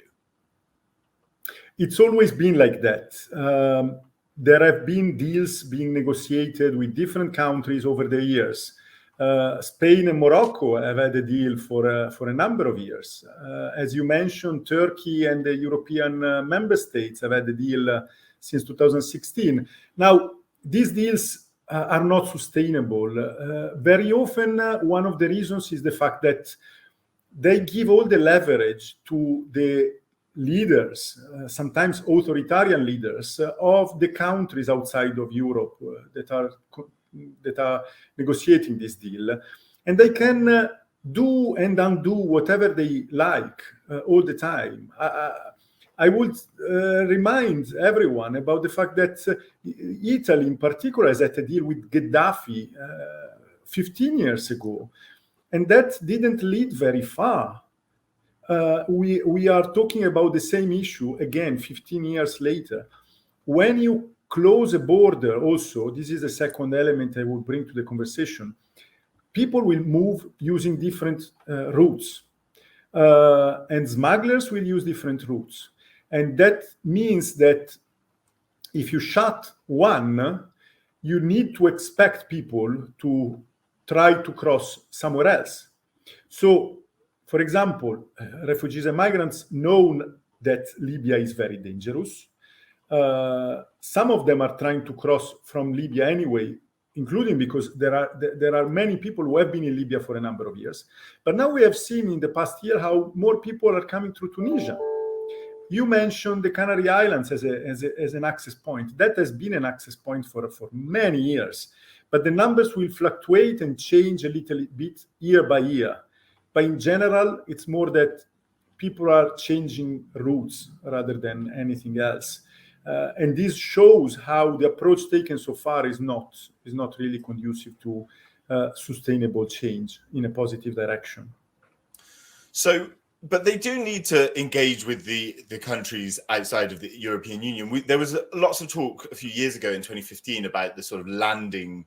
It's always been like that. There have been deals being negotiated with different countries over the years. Spain and Morocco have had a deal for a number of years. As you mentioned, Turkey and the European member states have had a deal since 2016. Now, these deals are not sustainable. Very often, one of the reasons is the fact that they give all the leverage to the leaders, sometimes authoritarian leaders of the countries outside of Europe that are negotiating this deal. And they can do and undo whatever they like all the time. I would remind everyone about the fact that Italy in particular has had a deal with Gaddafi 15 years ago, and that didn't lead very far. We are talking about the same issue again 15 years later. When you close a border also, this is the second element I will bring to the conversation, people will move using different routes, and smugglers will use different routes. And that means that if you shut one, you need to expect people to try to cross somewhere else. So, for example, refugees and migrants know that Libya is very dangerous. Some of them are trying to cross from Libya anyway, including because there are many people who have been in Libya for a number of years. But now we have seen in the past year how more people are coming through Tunisia. You mentioned the Canary Islands as an access point. That has been an access point for many years. But the numbers will fluctuate and change a little bit year by year. But in general, it's more that people are changing routes rather than anything else. And this shows how the approach taken so far is not really conducive to sustainable change in a positive direction. So But they do need to engage with the countries outside of the European Union. There was lots of talk a few years ago in 2015 about the sort of landing,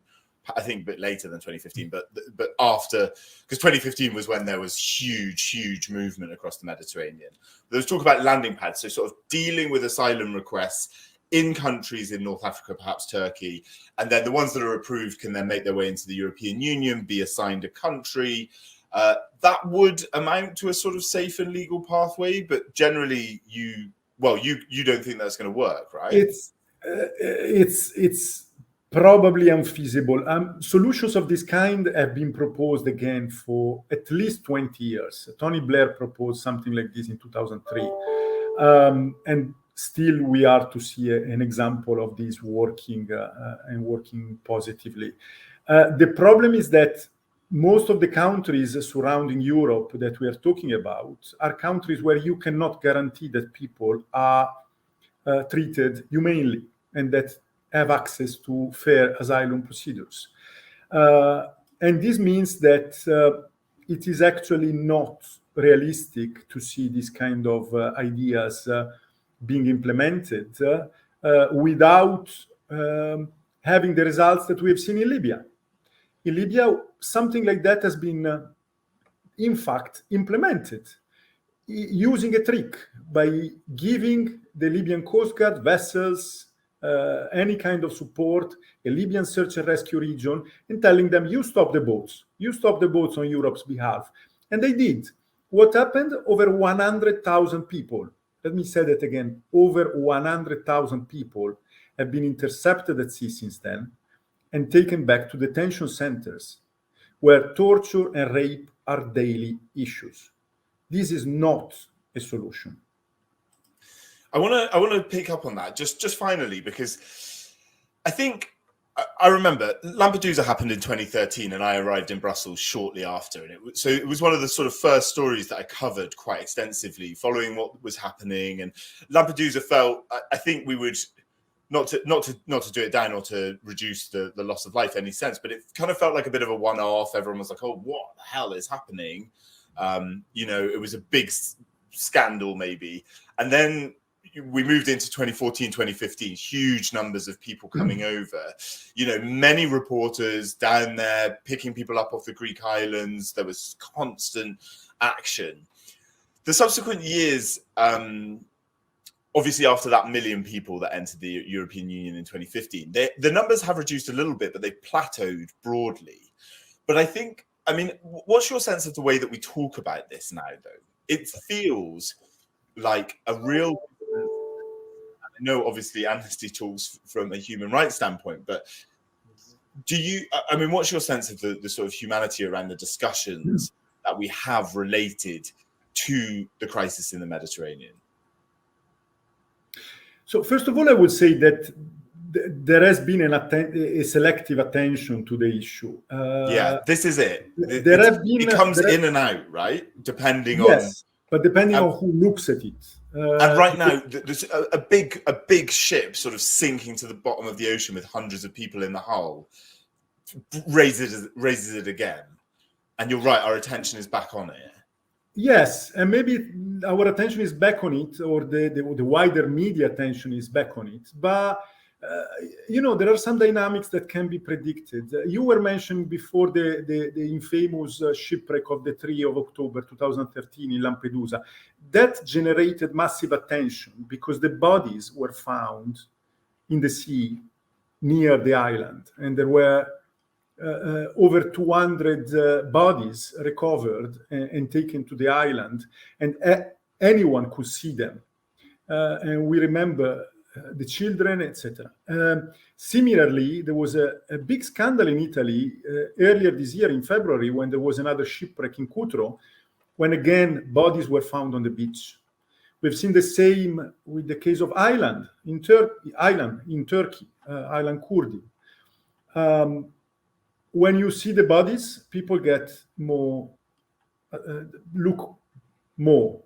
I think a bit later than 2015, but after, because 2015 was when there was huge movement across the Mediterranean. There was talk about landing pads, so sort of dealing with asylum requests in countries in North Africa, perhaps Turkey, and then the ones that are approved can then make their way into the European Union, be assigned a country. That would amount to a sort of safe and legal pathway, but generally, you don't think that's going to work, right? It's probably unfeasible. Solutions of this kind have been proposed again for at least 20 years. Tony Blair proposed something like this in 2003, and still we are to see an example of this working and working positively. The problem is that most of the countries surrounding Europe that we are talking about are countries where you cannot guarantee that people are treated humanely and that have access to fair asylum procedures. And this means that it is actually not realistic to see these kind of ideas being implemented without having the results that we have seen in Libya. In Libya, something like that has been, in fact, implemented using a trick by giving the Libyan Coast Guard vessels any kind of support, a Libyan search and rescue region, and telling them, you stop the boats on Europe's behalf. And they did. What happened? Over 100,000 people, let me say that again, over 100,000 people have been intercepted at sea since then and taken back to detention centers where torture and rape are daily issues. This is not a solution. I want to pick up on that just finally, because I think I remember Lampedusa happened in 2013 and I arrived in Brussels shortly after, and it was one of the sort of first stories that I covered quite extensively, following what was happening. And Lampedusa felt, I think we would not to do it down or to reduce the loss of life in any sense, but it kind of felt like a bit of a one-off. Everyone was like, oh, what the hell is happening? It was a big scandal maybe. And then we moved into 2014, 2015, huge numbers of people coming over, many reporters down there picking people up off the Greek islands. There was constant action. The subsequent years, obviously after that 1 million people that entered the European Union in 2015, the numbers have reduced a little bit, but they've plateaued broadly. But what's your sense of the way that we talk about this now, though? It feels like a real... I know, obviously, Amnesty talks from a human rights standpoint, but what's your sense of the sort of humanity around the discussions that we have related to the crisis in the Mediterranean? So first of all, I would say that there has been a selective attention to the issue. This is it. It comes in and out, right? Depending on... But depending on who looks at it. And right now, there's a big ship sort of sinking to the bottom of the ocean with hundreds of people in the hull, raises it again. And you're right, our attention is back on it. Yes, and maybe our attention is back on it, or the wider media attention is back on it. But, there are some dynamics that can be predicted. You were mentioning before the infamous shipwreck of the 3 of October 2013 in Lampedusa. That generated massive attention because the bodies were found in the sea near the island, and there were over 200 bodies recovered and taken to the island, and anyone could see them. And we remember the children, etc. Similarly, there was a big scandal in Italy earlier this year in February when there was another shipwreck in Cutro, when again bodies were found on the beach. We've seen the same with the case of Island in Turkey, Island Kurdi. When you see the bodies, people get more, look more.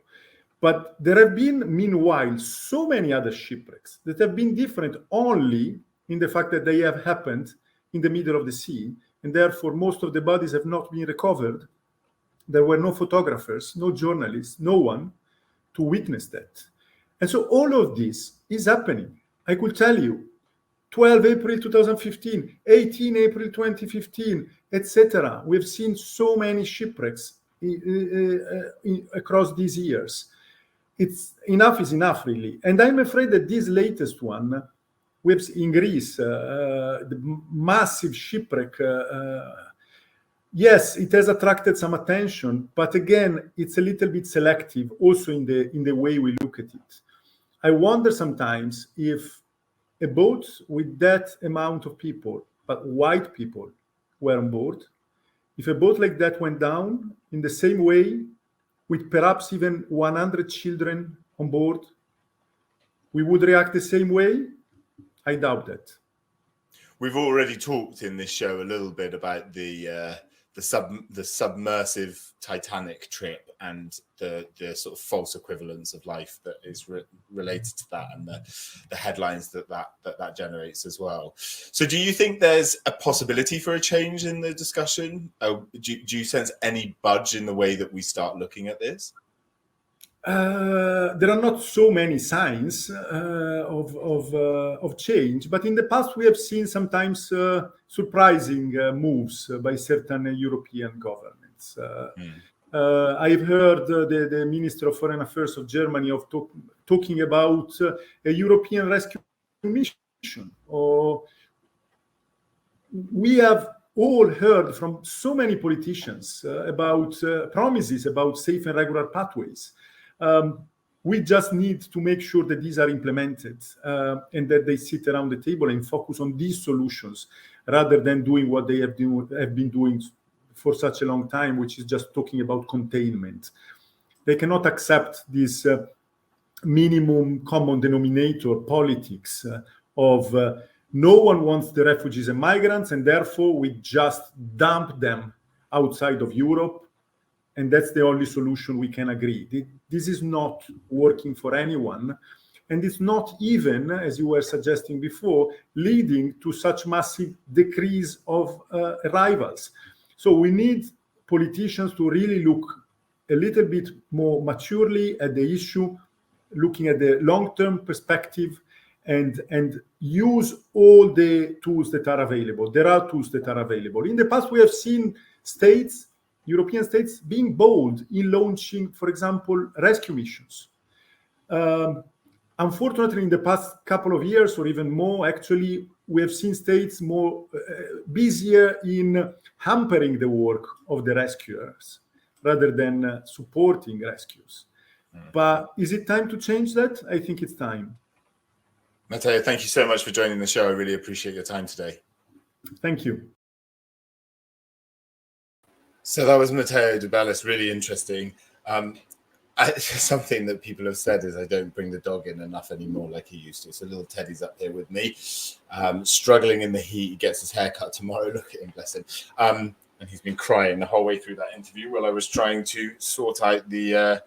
But there have been, meanwhile, so many other shipwrecks that have been different only in the fact that they have happened in the middle of the sea, and therefore most of the bodies have not been recovered There were no photographers, no journalists, no one to witness that. And so all of this is happening. I could tell you, 12 April 2015, 18 April 2015, etc. We've seen so many shipwrecks across these years. Enough is enough, really. And I'm afraid that this latest one, in Greece, the massive shipwreck, yes, it has attracted some attention, but again, it's a little bit selective also in the way we look at it. I wonder sometimes if a boat with that amount of people, but white people, were on board, if a boat like that went down in the same way, with perhaps even 100 children on board, we would react the same way? I doubt that. We've already talked in this show a little bit about the submersive Titanic trip and the sort of false equivalence of life that is related to that, and the headlines that generates as well. So do you think there's a possibility for a change in the discussion? Do you sense any budge in the way that we start looking at this? There are not so many signs of change, but in the past we have seen sometimes surprising moves by certain European governments. I've heard the Minister of Foreign Affairs of Germany talking about a European rescue mission. We have all heard from so many politicians about promises about safe and regular pathways. We just need to make sure that these are implemented and that they sit around the table and focus on these solutions rather than doing what they have been doing for such a long time, which is just talking about containment. They cannot accept this minimum common denominator politics of no one wants the refugees and migrants, and therefore we just dump them outside of Europe. And that's the only solution we can agree. This is not working for anyone. And it's not even, as you were suggesting before, leading to such massive decrease of arrivals. So we need politicians to really look a little bit more maturely at the issue, looking at the long-term perspective, and use all the tools that are available. There are tools that are available. In the past, we have seen European states being bold in launching, for example, rescue missions. Unfortunately, in the past couple of years or even more, actually, we have seen states more busier in hampering the work of the rescuers rather than supporting rescues. But is it time to change that? I think it's time. Matteo, thank you so much for joining the show. I really appreciate your time today. Thank you. So that was Matteo de Bellis, really interesting. Something that people have said is I don't bring the dog in enough anymore like he used to. So little Teddy's up here with me, struggling in the heat. He gets his hair cut tomorrow. Look at him, bless him. And he's been crying the whole way through that interview while I was trying to sort out the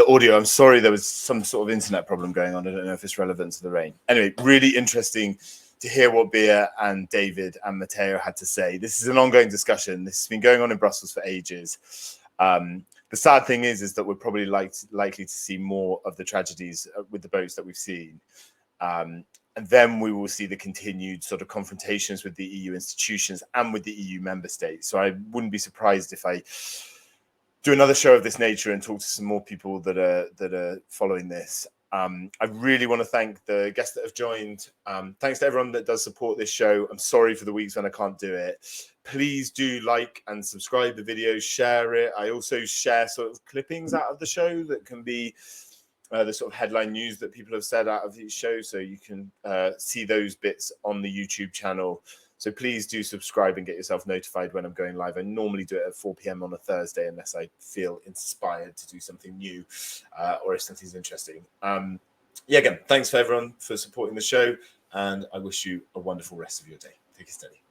audio. I'm sorry, there was some sort of internet problem going on. I don't know if it's relevant to the rain. Anyway, really interesting to hear what Bea and David and Matteo had to say. This is an ongoing discussion. This has been going on in Brussels for ages. The sad thing is that we're probably likely to see more of the tragedies with the boats that we've seen. And then we will see the continued sort of confrontations with the EU institutions and with the EU member states. So I wouldn't be surprised if I do another show of this nature and talk to some more people that are following this. I really want to thank the guests that have joined. Thanks to everyone that does support this show. I'm sorry for the weeks when I can't do it. Please do like and subscribe the video, share it. I also share sort of clippings out of the show that can be the sort of headline news that people have said out of these shows. So you can see those bits on the YouTube channel. So please do subscribe and get yourself notified when I'm going live. I normally do it at 4 p.m. on a Thursday unless I feel inspired to do something new or if something's interesting. Again, thanks for everyone for supporting the show, and I wish you a wonderful rest of your day. Take it steady.